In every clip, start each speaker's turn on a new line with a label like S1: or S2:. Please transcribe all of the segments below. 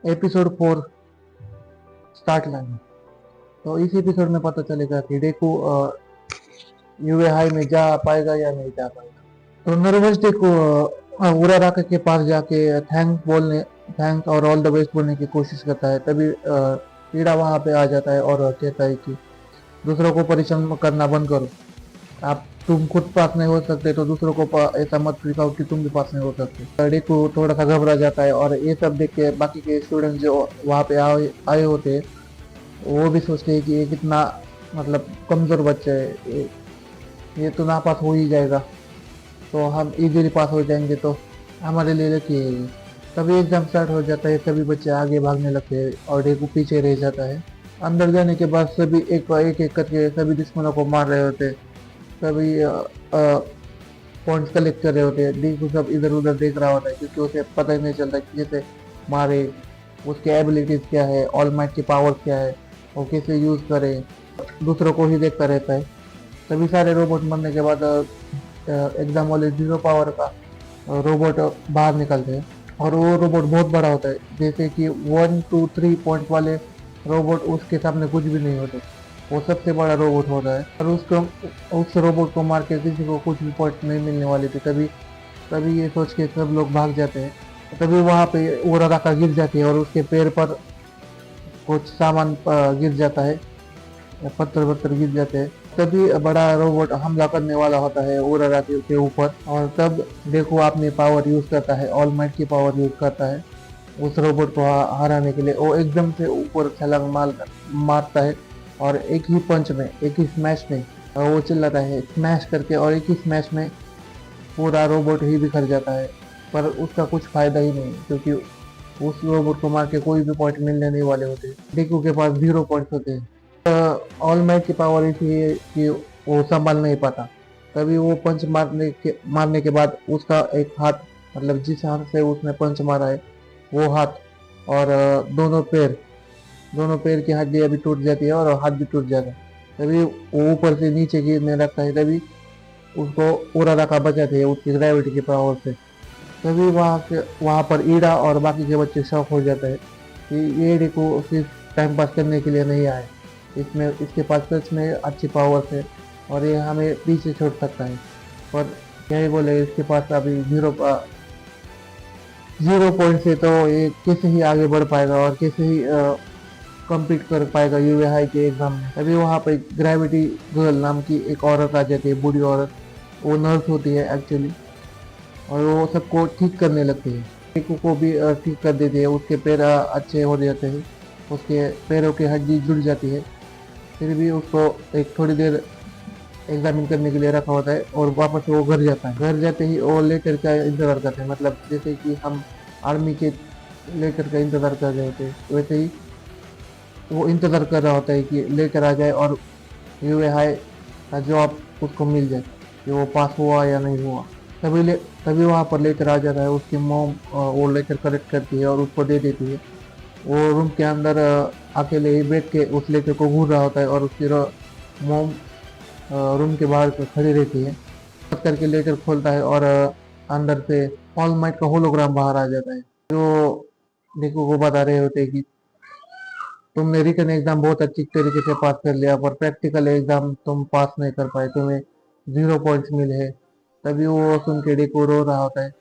S1: Episode 4 start line. तो इस episode में पता चलेगा कि डेकू यूए हाई में जा पाएगा या नहीं जा पाएगा। तो नर्वस डेकू उराराका के पास जाके थैंक और ऑल द बेस्ट बोलने की कोशिश करता है। तभी कीड़ा वहां पे आ जाता है और कहता है कि दूसरों को परेशान करना बंद करो। आप तुम खुद पास नहीं हो सकते तो दूसरों को ऐसा मत सिखाओ कि तुम भी पास नहीं हो सकते। डेकू थोड़ा सा घबरा जाता है और ये सब देख के बाकी के स्टूडेंट जो वहाँ पे आए होते हैं वो भी सोचते हैं कि ये कितना मतलब कमज़ोर बच्चा है, ये तो नापास हो ही जाएगा, तो हम इजीली पास हो जाएंगे, तो हमारे लिए लकी है ये। तभी एग्जाम स्टार्ट हो जाता है, सभी बच्चे आगे भागने लगते हैं और डेकू पीछे रह जाता है। अंदर जाने के बाद सभी एक करके सभी दुश्मनों को मार रहे होते हैं। सभी पॉइंट्स कलेक्ट कर रहे होते हैं। डेकू सब इधर उधर देख रहा होता है क्योंकि उसे पता ही नहीं चलता कि कैसे मारे, उसके एबिलिटीज़ क्या है, ऑल माइट की पावर क्या है, वो कैसे यूज़ करे, दूसरों को ही देखता रहता है। तभी सारे रोबोट मरने के बाद एकदम वाले 0 पावर का रोबोट बाहर निकलते हैं और वो रोबोट बहुत बड़ा होता है, जैसे कि 1 2 3 पॉइंट वाले रोबोट उसके सामने कुछ भी नहीं होते। वो सबसे बड़ा रोबोट होता है और उस रोबोट को मार के किसी को कुछ भी पॉइंट नहीं मिलने वाली थी। तभी तभी ये सोच के सब लोग भाग जाते हैं। तभी वहाँ पे उराराका गिर जाती है और उसके पैर पर कुछ सामान गिर जाता है, पत्थर वत्थर गिर जाते हैं। तभी बड़ा रोबोट हमला करने वाला होता है उरारा के ऊपर और तब देखो अपनी पावर यूज करता है, ऑल माइट की पावर यूज करता है उस रोबोट को हराने के लिए। वो एकदम से ऊपर छलांग मारता है और एक ही पंच में, एक ही स्मैश में वो चिल्लाता है स्मैश करके, और एक ही स्मैश में पूरा रोबोट ही बिखर जाता है। पर उसका कुछ फायदा ही नहीं क्योंकि उस रोबोट को मार के कोई भी पॉइंट मिलने नहीं वाले होते। डेकू के पास 0 पॉइंट्स होते हैं। ऑल माइट की पावर इसलिए है कि वो संभाल नहीं पाता। तभी वो पंच मारने के बाद उसका एक हाथ, मतलब जिस हाथ से उसने पंच मारा है वो हाथ और दोनों पैर की हड्डियां भी टूट जाती है और हाथ भी टूट जाता है। तभी वो ऊपर से नीचे गिरने लगता है। तभी उसको उराराका बचाते हैं उसकी ग्रेविटी की पावर से। तभी वहाँ पर ईडा और बाकी के बच्चे शौक हो जाते हैं कि ये डेकू सिर्फ टाइम पास करने के लिए नहीं आए, इसमें इसके पास सच में अच्छी पावर्स है और ये हमें पीछे छोड़ सकता है। पर क्या ही बोले, इसके पास अभी 0 पॉइंट से तो ये कैसे ही आगे बढ़ पाएगा और कैसे ही कम्पीट कर पाएगा यूए हाई के एग्जाम में। तभी वहाँ पर ग्रेविटी गर्ल नाम की एक औरत आ जाती है, बूढ़ी औरत। वो नर्स होती है एक्चुअली और वो सबको ठीक करने लगती है। टेकू को भी ठीक कर देती है, उसके पैर अच्छे हो जाते हैं, उसके पैरों की हड्डी जुड़ जाती है। फिर भी उसको एक थोड़ी देर एग्जामिन करने के लिए रखा होता है और वापस वो घर जाता है। घर जाते ही वो लेटर का इंतज़ार करते हैं, मतलब जैसे कि हम आर्मी के लेटर का इंतज़ार कर रहे होते हैं वैसे ही वो इंतज़ार कर रहा होता है कि लेटर आ जाए और यूए हाई का जॉब उसको मिल जाए, कि वो पास हुआ या नहीं हुआ। तभी वहाँ पर लेटर आ जाता है। उसकी मोम वो लेटर कलेक्ट करती है और उसको दे देती है। वो रूम के अंदर अकेले ही बैठ के उस लेटर को घूर रहा होता है और उसकी मोम रूम के बाहर खड़ी रहती है। बात करके लेटर खोलता है और अंदर से ऑल माइट का होलोग्राम बाहर आ जाता है, जो डेकू को बता रहे होते हैं कि तुमने रिटन एग्जाम बहुत अच्छी तरीके से पास कर लिया पर प्रैक्टिकल एग्जाम तुम पास नहीं कर पाए, तुम्हें 0 पॉइंट्स मिले हैं। तभी वो सुन के डेकू रो रहा होता है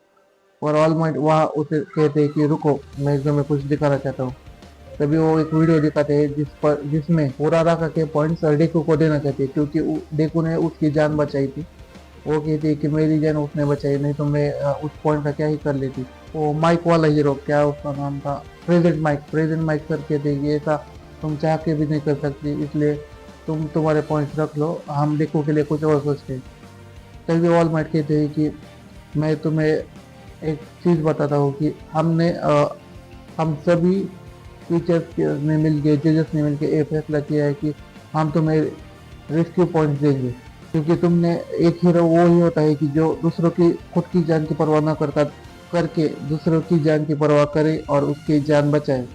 S1: और ऑल माइट वहाँ उसे कहते हैं कि रुको, मैं एग्जाम में कुछ दिखाना चाहता हूँ। तभी वो एक वीडियो दिखाते हैं जिसमें उराराका के पॉइंट्स डेकू को देना चाहते हैं क्योंकि डेकू ने उसकी जान बचाई थी। वो कहती है कि मेरी जान उसने बचाई, नहीं तो मैं उस पॉइंट का क्या ही कर लेती। वो माइक वाला हीरो, क्या उसका नाम था, प्रेजेंट माइक सर कहते हैं कि ऐसा तुम चाह के भी नहीं कर सकती, इसलिए तुम्हारे पॉइंट्स रख लो, हम डेकू के लिए कुछ और सोचते हैं। तभी ऑल माइट कहते हैं कि मैं तुम्हें एक चीज़ बताता हूँ कि हम सभी टीचर्स ने मिल के, जजेस ने मिल के ये फैसला किया है कि हम तुम्हें रेस्क्यू पॉइंट देंगे क्योंकि तुमने, एक हीरो वो ही होता है कि जो दूसरों की खुद की जान की परवाह न करके दूसरों की जान की परवाह करे और उसकी जान बचाए,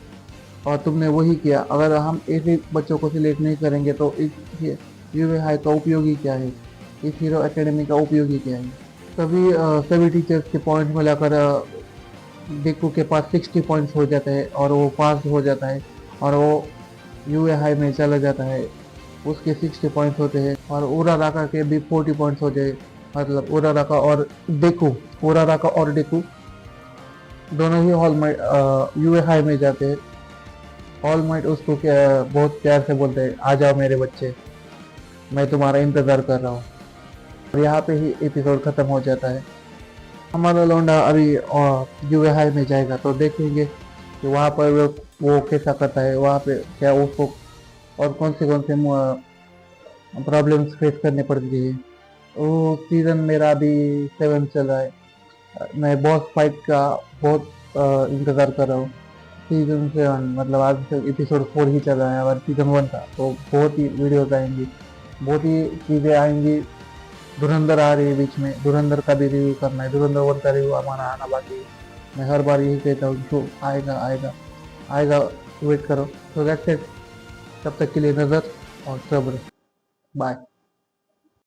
S1: और तुमने वही किया। अगर हम ऐसे बच्चों को सिलेक्ट नहीं करेंगे तो इस यूए हाई का उपयोग ही क्या है, इस हीरो एकेडमी का उपयोग ही क्या है। सभी टीचर्स के पॉइंट मिलाकर डेकू के पास 60 पॉइंट्स हो जाते हैं और वो पास हो जाता है और वो यूए हाई में चला जाता है। उसके 60 पॉइंट्स होते हैं और उराराका के भी 40 पॉइंट्स हो जाए। मतलब उराराका और डेकू दोनों ही ऑल माइट यूए हाई में जाते हैं। ऑल माइट उसको बहुत प्यार से बोलते हैं, आ जाओ मेरे बच्चे, मैं तुम्हारा इंतज़ार कर रहा हूँ। और यहाँ पे ही एपिसोड ख़त्म हो जाता है। हमारा लौंडा अभी यूए हाई में जाएगा तो देखेंगे कि वहाँ पर वो कैसा करता है, वहाँ पे क्या उसको और कौन से प्रॉब्लम्स फेस करने पड़ती है। वो सीज़न मेरा अभी 7 चल रहा है। मैं बॉस फाइट का बहुत इंतज़ार कर रहा हूँ। सीजन 7 मतलब आज तक एपिसोड 4 ही चल रहा है और सीजन 1 था, तो बहुत ही वीडियोस आएंगी, बहुत ही चीज़ें आएंगी। धुरंधर आ रही है बीच में, धुरंधर का भी रिव्यू करना है, धुरंधर 1 का रिव्यू हमारा आना बाकी है। मैं हर बार यही कहता हूँ जो आएगा आएगा आएगा, वेट करो। तो दैट्स इट, तब तक के लिए नज़र और सब्र। बाय।